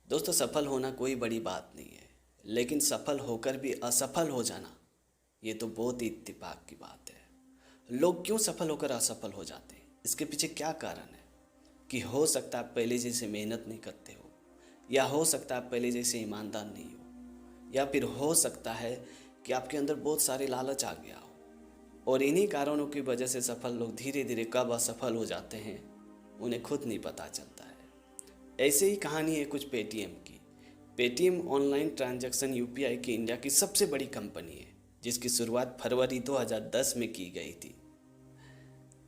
दोस्तों, सफल होना कोई बड़ी बात नहीं है, लेकिन सफल होकर भी असफल हो जाना ये तो बहुत ही इत्तेफाक की बात है। लोग क्यों सफल होकर असफल हो जाते हैं? इसके पीछे क्या कारण है? कि हो सकता है आप पहले जैसे मेहनत नहीं करते हो, या हो सकता है आप पहले जैसे ईमानदार नहीं हो, या फिर हो सकता है कि आपके अंदर बहुत सारे लालच आ गया हो। और इन्हीं कारणों की वजह से सफल लोग धीरे धीरे कब असफल हो जाते हैं उन्हें खुद नहीं पता चलता है। ऐसे ही कहानी है कुछ पेटीएम की। पेटीएम ऑनलाइन ट्रांजैक्शन यूपीआई की इंडिया की सबसे बड़ी कंपनी है, जिसकी शुरुआत फरवरी 2010 में की गई थी।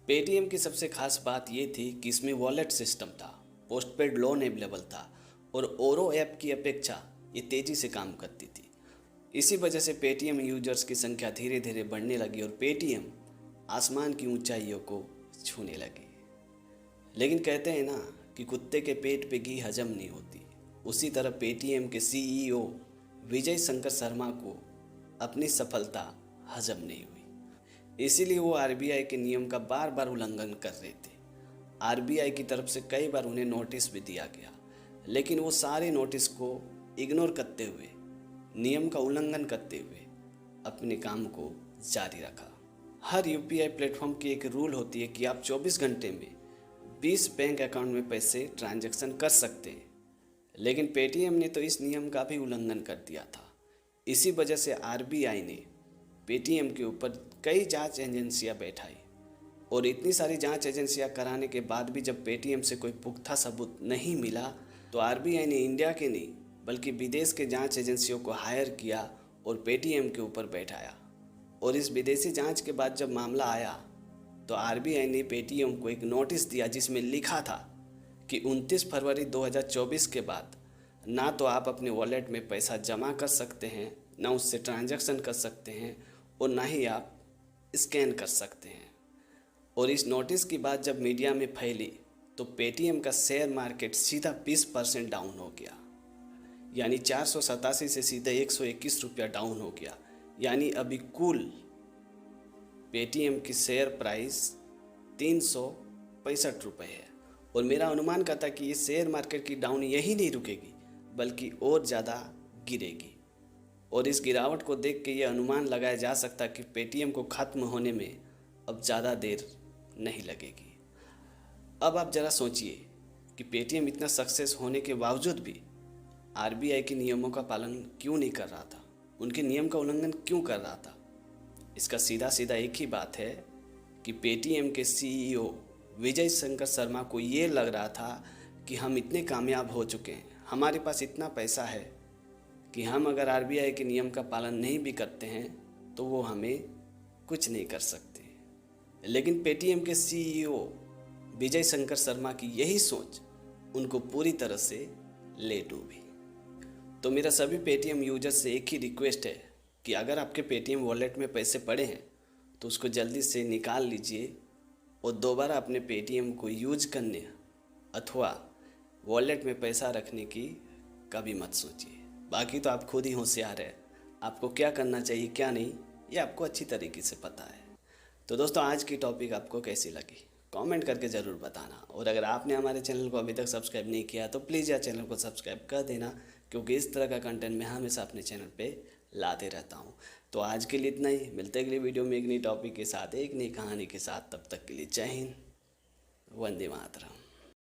पेटीएम की सबसे खास बात यह थी कि इसमें वॉलेट सिस्टम था, पोस्टपेड लोन अवेलेबल था और ओरो ऐप की अपेक्षा ये तेज़ी से काम करती थी। इसी वजह से पेटीएम यूजर्स की संख्या धीरे धीरे बढ़ने लगी और पेटीएम आसमान की ऊंचाइयों को छूने लगी। लेकिन कहते हैं ना कि कुत्ते के पेट पे घी हजम नहीं होती, उसी तरह पेटीएम के सीईओ विजय शंकर शर्मा को अपनी सफलता हजम नहीं हुई। इसीलिए वो आरबीआई के नियम का बार बार उल्लंघन कर रहे थे। आरबीआई की तरफ से कई बार उन्हें नोटिस भी दिया गया, लेकिन वो सारे नोटिस को इग्नोर करते हुए, नियम का उल्लंघन करते हुए अपने काम को जारी रखा। हर यूपीआई प्लेटफॉर्म की एक रूल होती है कि आप 24 घंटे में 20 बैंक अकाउंट में पैसे ट्रांजैक्शन कर सकते हैं, लेकिन पेटीएम ने तो इस नियम का भी उल्लंघन कर दिया था। इसी वजह से आरबीआई ने पेटीएम के ऊपर कई जांच एजेंसियां बैठाई और इतनी सारी जांच एजेंसियां कराने के बाद भी जब पेटीएम से कोई पुख्ता सबूत नहीं मिला तो आरबीआई ने इंडिया के नहीं बल्कि विदेश के जांच एजेंसियों को हायर किया और पेटीएम के ऊपर बैठाया। और इस विदेशी जांच के बाद जब मामला आया तो आरबीआई ने पेटीएम को एक नोटिस दिया जिसमें लिखा था कि 29 फरवरी 2024 के बाद ना तो आप अपने वॉलेट में पैसा जमा कर सकते हैं, ना उससे ट्रांजैक्शन कर सकते हैं और ना ही आप स्कैन कर सकते हैं। और इस नोटिस की बात जब मीडिया में फैली तो पेटीएम का शेयर मार्केट सीधा 20% डाउन हो गया, यानी 487 से सीधा 121 रुपया डाउन हो गया। यानी अभी कुल पेटीएम की शेयर प्राइस 365 रुपये है। और मेरा अनुमान का था कि ये शेयर मार्केट की डाउन यही नहीं रुकेगी बल्कि और ज़्यादा गिरेगी। और इस गिरावट को देख के ये अनुमान लगाया जा सकता कि पेटीएम को ख़त्म होने में अब ज़्यादा देर नहीं लगेगी। अब आप ज़रा सोचिए कि पेटीएम इतना सक्सेस होने के बावजूद भी आरबीआई के नियमों का पालन क्यों नहीं कर रहा था, उनके नियम का उल्लंघन क्यों कर रहा था। इसका सीधा सीधा एक ही बात है कि पेटीएम के सीईओ विजय शंकर शर्मा को ये लग रहा था कि हम इतने कामयाब हो चुके हैं, हमारे पास इतना पैसा है कि हम अगर आरबीआई के नियम का पालन नहीं भी करते हैं तो वो हमें कुछ नहीं कर सकते। लेकिन पेटीएम के सीईओ विजय शंकर शर्मा की यही सोच उनको पूरी तरह से ले डूबी। तो मेरा सभी पेटीएम यूजर्स से एक ही रिक्वेस्ट है कि अगर आपके पेटीएम वॉलेट में पैसे पड़े हैं तो उसको जल्दी से निकाल लीजिए और दोबारा अपने पेटीएम को यूज करने अथवा वॉलेट में पैसा रखने की कभी मत सोचिए। बाकी तो आप खुद ही होशियार है, आपको क्या करना चाहिए क्या नहीं ये आपको अच्छी तरीके से पता है। तो दोस्तों, आज की टॉपिक आपको कैसी लगी कमेंट करके ज़रूर बताना। और अगर आपने हमारे चैनल को अभी तक सब्सक्राइब नहीं किया तो प्लीज़ यार चैनल को सब्सक्राइब कर देना, क्योंकि इस तरह का कंटेंट मैं हमेशा अपने चैनल पे लाते रहता हूँ। तो आज के लिए इतना ही, मिलते अगली वीडियो में एक नई टॉपिक के साथ, एक नई कहानी के साथ। तब तक के लिए जय हिंद, वंदे मातरम।